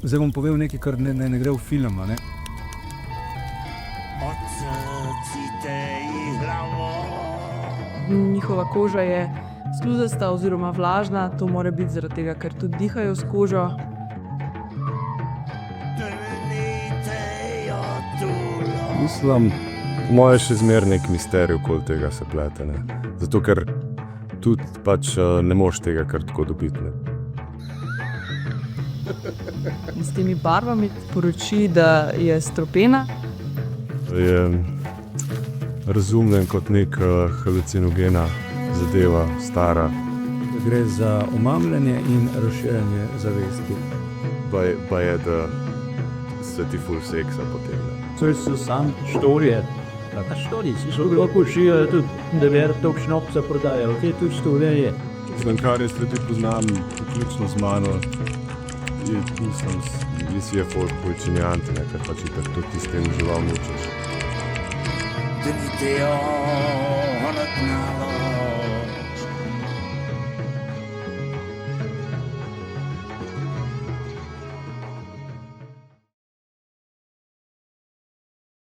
Zdaj bom povedal nekaj, kar ne gre v film, ne? Njihova koža je sluzasta oziroma vlažna, to mora biti zaradi tega, ker tudi dihajo s kožo. Mislim, moje še zmer nek misterij okoli tega se plete, ne. Zato, ker tudi pač ne moš tega kar tako dobiti, ne. In s temi barvami sporoči, da je strupena. Je razumljen kot nek halucinogena zadeva, stara. Gre za omamljanje in razširjanje zavesti. Pa je, da se ti ful seksa potem, ne. To so sam štorije. A štorije si so lahko šijo tudi, da ver tok šnopca prodajajo, te tudi štorije je. Slankarje sledi poznam, vključno z mano. Mislim, si je folk pojčenjanti, ne, ker pač itak tudi ti s tem žival mučaš. Dnite jo, honot na